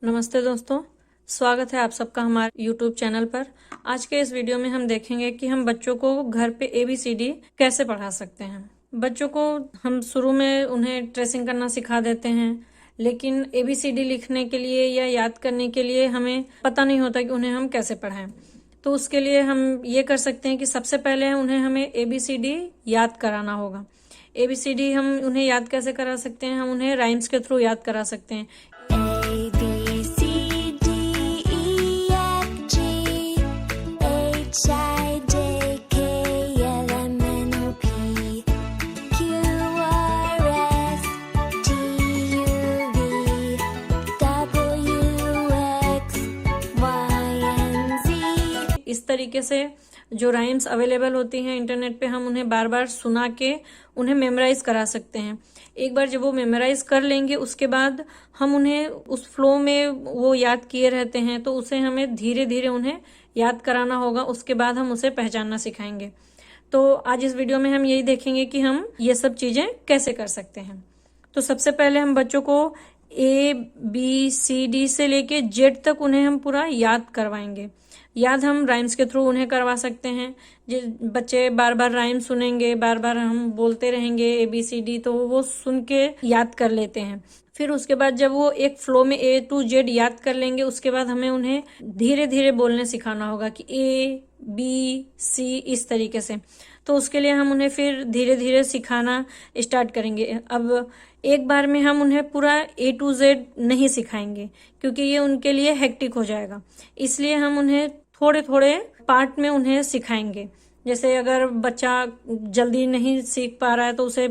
नमस्ते दोस्तों, स्वागत है आप सबका हमारे YouTube चैनल पर। आज के इस वीडियो में हम देखेंगे कि हम बच्चों को घर पे ABCD कैसे पढ़ा सकते हैं। बच्चों को हम शुरू में उन्हें ट्रेसिंग करना सिखा देते हैं, लेकिन ABCD लिखने के लिए या याद करने के लिए हमें पता नहीं होता कि उन्हें हम कैसे पढ़ाएं। तो उसके लिए हम ये कर सकते हैं कि सबसे पहले उन्हें हमें ABCD याद कराना होगा। ABCD हम उन्हें याद कैसे करा सकते हैं? हम उन्हें राइम्स के थ्रू याद करा सकते हैं। A B C D E F G H I J K L M N O P Q R S T U V W X Y and Z। इस तरीके से जो राइम्स अवेलेबल होती हैं इंटरनेट पे, हम उन्हें बार बार सुना के उन्हें मेमोराइज करा सकते हैं। एक बार जब वो मेमोराइज कर लेंगे, उसके बाद हम उन्हें उस फ्लो में वो याद किए रहते हैं, तो उसे हमें धीरे धीरे उन्हें याद कराना होगा। उसके बाद हम उसे पहचानना सिखाएंगे। तो आज इस वीडियो में हम यही देखेंगे कि हम ये सब चीजें कैसे कर सकते हैं। तो सबसे पहले हम बच्चों को ABCD से लेके Z तक उन्हें हम पूरा याद करवाएंगे। याद हम राइम्स के थ्रू उन्हें करवा सकते हैं। बच्चे बार बार राइम सुनेंगे, बार बार हम बोलते रहेंगे ABCD, तो वो सुन के याद कर लेते हैं। फिर उसके बाद जब वो एक फ्लो में A to Z याद कर लेंगे, उसके बाद हमें उन्हें धीरे धीरे बोलने सिखाना होगा कि ABC इस तरीके से। तो उसके लिए हम उन्हें फिर धीरे धीरे सिखाना स्टार्ट करेंगे। अब एक बार में हम उन्हें पूरा A to Z नहीं सिखाएंगे, क्योंकि ये उनके लिए हेक्टिक हो जाएगा। इसलिए हम उन्हें थोड़े थोड़े पार्ट में उन्हें सिखाएंगे। जैसे अगर बच्चा जल्दी नहीं सीख पा रहा है, तो उसे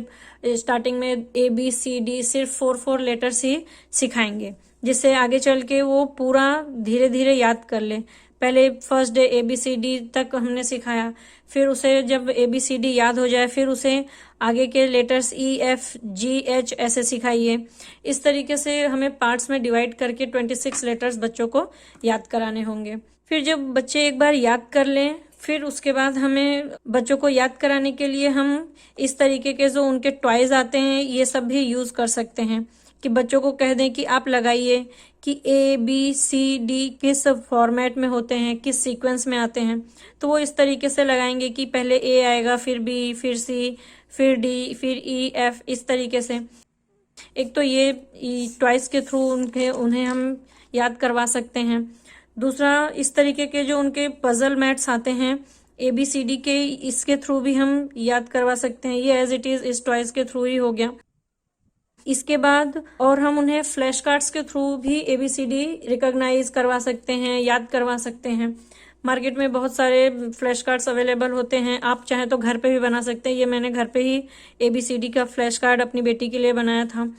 स्टार्टिंग में ABCD सिर्फ 4 लेटर्स ही सिखाएंगे, जिससे आगे चल के वो पूरा धीरे धीरे याद कर ले। पहले फर्स्ट डे ABCD तक हमने सिखाया, फिर उसे जब ABCD याद हो जाए, फिर उसे आगे के लेटर्स EFGH ऐसे सिखाइए। इस तरीके से हमें पार्ट्स में डिवाइड करके 26 लेटर्स बच्चों को याद कराने होंगे। फिर जब बच्चे एक बार याद कर लें, फिर उसके बाद हमें बच्चों को याद कराने के लिए हम इस तरीके के जो उनके टॉयज आते हैं, ये सब भी यूज कर सकते हैं। कि बच्चों को कह दें कि आप लगाइए कि ABCD किस फॉर्मेट में होते हैं, किस सीक्वेंस में आते हैं। तो वो इस तरीके से लगाएंगे कि पहले A आएगा, फिर B, फिर C, फिर D, फिर E, F, इस तरीके से। एक तो ये टॉयज के थ्रू उन्हें हम याद करवा सकते हैं। दूसरा, इस तरीके के जो उनके पजल मैट्स आते हैं ABCD के, इसके थ्रू भी हम याद करवा सकते हैं। ये एज इट इज इस टॉयज के थ्रू ही हो गया। इसके बाद और हम उन्हें फ्लैश कार्ड्स के थ्रू भी ABCD रिकॉग्नाइज करवा सकते हैं, याद करवा सकते हैं। मार्केट में बहुत सारे फ्लैश कार्ड्स अवेलेबल होते हैं। आप चाहे तो घर पे भी बना सकते हैं। ये मैंने घर पे ही ABCD का फ्लैश कार्ड अपनी बेटी के लिए बनाया था।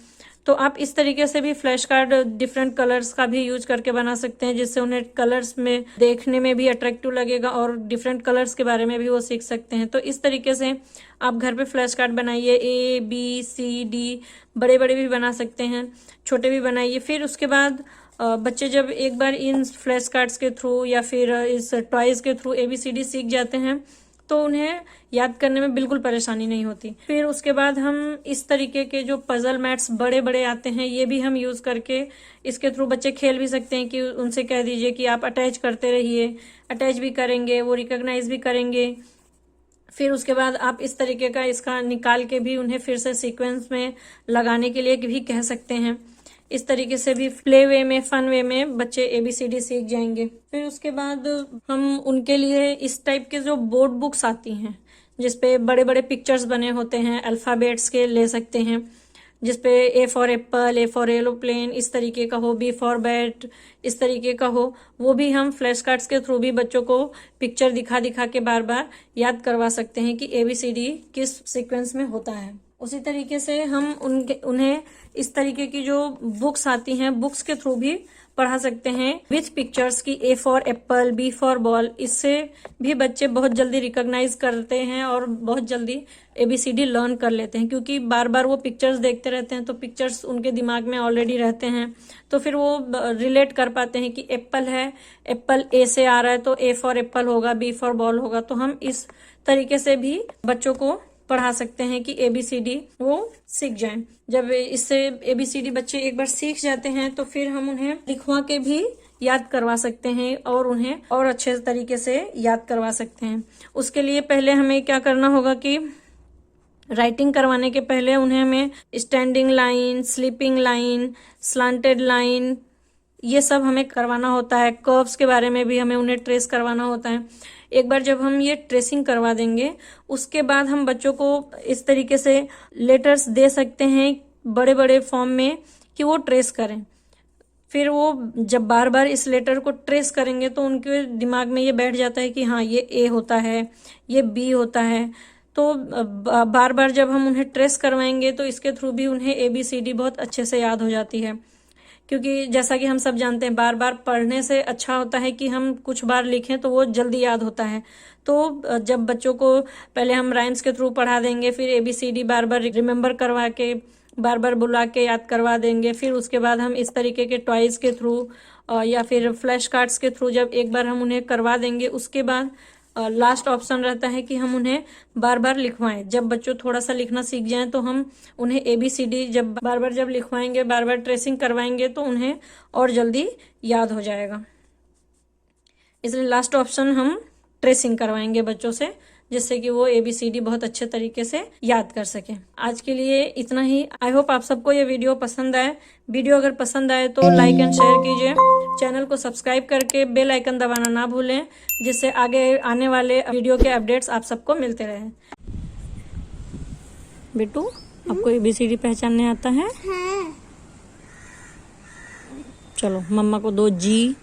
तो आप इस तरीके से भी फ्लैश कार्ड डिफरेंट कलर्स का भी यूज करके बना सकते हैं, जिससे उन्हें कलर्स में देखने में भी अट्रैक्टिव लगेगा और डिफरेंट कलर्स के बारे में भी वो सीख सकते हैं। तो इस तरीके से आप घर पे फ्लैश कार्ड बनाइए। ABCD बड़े बड़े भी बना सकते हैं, छोटे भी बनाइए। फिर उसके बाद बच्चे जब एक बार इन फ्लैश कार्ड्स के थ्रू या फिर इस टॉयज के थ्रू ABCD सीख जाते हैं, तो उन्हें याद करने में बिल्कुल परेशानी नहीं होती। फिर उसके बाद हम इस तरीके के जो पजल मैट्स बड़े बड़े आते हैं, ये भी हम यूज करके इसके थ्रू बच्चे खेल भी सकते हैं। कि उनसे कह दीजिए कि आप अटैच करते रहिए, अटैच भी करेंगे, वो रिकॉग्नाइज भी करेंगे। फिर उसके बाद आप इस तरीके का इसका निकाल के भी उन्हें फिर से सीक्वेंस में लगाने के लिए भी कह सकते हैं। इस तरीके से भी प्ले वे में, फन वे में बच्चे ABCD सीख जाएंगे। फिर उसके बाद हम उनके लिए इस टाइप के जो बोर्ड बुक्स आती हैं, जिसपे बड़े बड़े पिक्चर्स बने होते हैं, अल्फाबेट्स के ले सकते हैं। जिसपे A for Apple, A for aeroplane इस तरीके का हो, B फॉर बैट इस तरीके का हो, वो भी हम फ्लैश कार्ड्स के थ्रू भी बच्चों को पिक्चर दिखा दिखा के बार बार याद करवा सकते हैं कि ABCD किस सीक्वेंस में होता है। उसी तरीके से हम उन्हें इस तरीके की जो बुक्स आती हैं, बुक्स के थ्रू भी पढ़ा सकते हैं विथ पिक्चर्स की। A for Apple, B for ball, इससे भी बच्चे बहुत जल्दी रिकॉग्नाइज करते हैं और बहुत जल्दी ABCD लर्न कर लेते हैं, क्योंकि बार बार वो पिक्चर्स देखते रहते हैं। तो पिक्चर्स उनके दिमाग में ऑलरेडी रहते हैं, तो फिर वो रिलेट कर पाते हैं कि एप्पल है, एप्पल A से आ रहा है, तो A फॉर एप्पल होगा, B फॉर बॉल होगा। तो हम इस तरीके से भी बच्चों को पढ़ा सकते हैं कि ABCD वो सीख जाएं। जब इससे ABCD बच्चे एक बार सीख जाते हैं तो फिर हम उन्हें लिखवा के भी याद करवा सकते हैं और उन्हें और अच्छे तरीके से याद करवा सकते हैं। उसके लिए पहले हमें क्या करना होगा कि राइटिंग करवाने के पहले उन्हें हमें standing line, sleeping line, slanted line, ये सब हमें करवाना होता है। कर्व्स के बारे में भी हमें उन्हें ट्रेस करवाना होता है। एक बार जब हम ये ट्रेसिंग करवा देंगे उसके बाद हम बच्चों को इस तरीके से लेटर्स दे सकते हैं बड़े बड़े फॉर्म में कि वो ट्रेस करें। फिर वो जब बार बार इस लेटर को ट्रेस करेंगे तो उनके दिमाग में ये बैठ जाता है कि हाँ ये A होता है, ये B होता है। तो बार बार जब हम उन्हें ट्रेस करवाएंगे तो इसके थ्रू भी उन्हें ABCD बहुत अच्छे से याद हो जाती है। क्योंकि जैसा कि हम सब जानते हैं बार बार पढ़ने से अच्छा होता है कि हम कुछ बार लिखें तो वो जल्दी याद होता है। तो जब बच्चों को पहले हम राइम्स के थ्रू पढ़ा देंगे, फिर ABCD बार बार रिमेम्बर करवा के बार बार बुला के याद करवा देंगे, फिर उसके बाद हम इस तरीके के टॉयज के थ्रू या फिर फ्लैश कार्ड्स के थ्रू जब एक बार हम उन्हें करवा देंगे उसके बाद लास्ट ऑप्शन रहता है कि हम उन्हें बार बार लिखवाएं। जब बच्चों थोड़ा सा लिखना सीख जाएं तो हम उन्हें ABCD जब बार बार लिखवाएंगे, बार बार ट्रेसिंग करवाएंगे तो उन्हें और जल्दी याद हो जाएगा। इसलिए लास्ट ऑप्शन हम ट्रेसिंग करवाएंगे बच्चों से, जिससे कि वो ABCD बहुत अच्छे तरीके से याद कर सके। आज के लिए इतना ही। आई होप आप सबको ये वीडियो पसंद आए। वीडियो अगर पसंद आए तो लाइक एंड शेयर कीजिए। चैनल को सब्सक्राइब करके बेल आइकन दबाना ना भूलें, जिससे आगे आने वाले वीडियो के अपडेट्स आप सबको मिलते रहें। बेटू, आपको ABCD पहचानने आता है? हाँ। चलो मम्मा को दो G,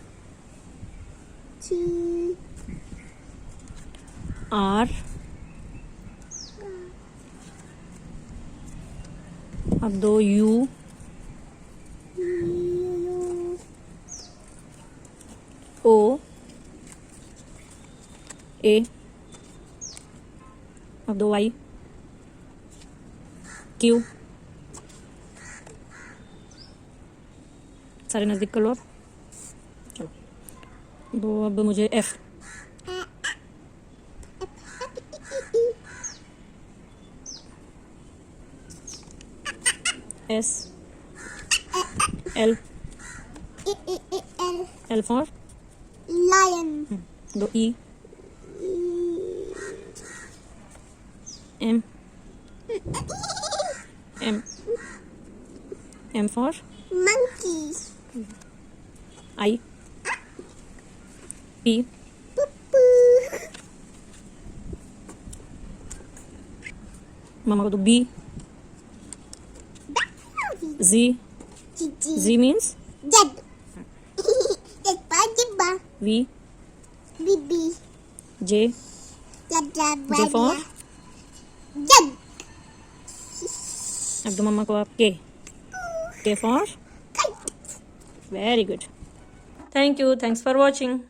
R, अब दो U, O, A, अब दो Y, Q, सारे नजदीक कर लो अब। चलो दो, अब मुझे F, S, L, L for Lion. दो E, M, M, M for Monkey. I, P, मामा को तो B, Z, Z means Dead. Jibba. V, Bibi. J, J for Jug. अब दो मामा को आप K for very good. Thank you. Thanks for watching.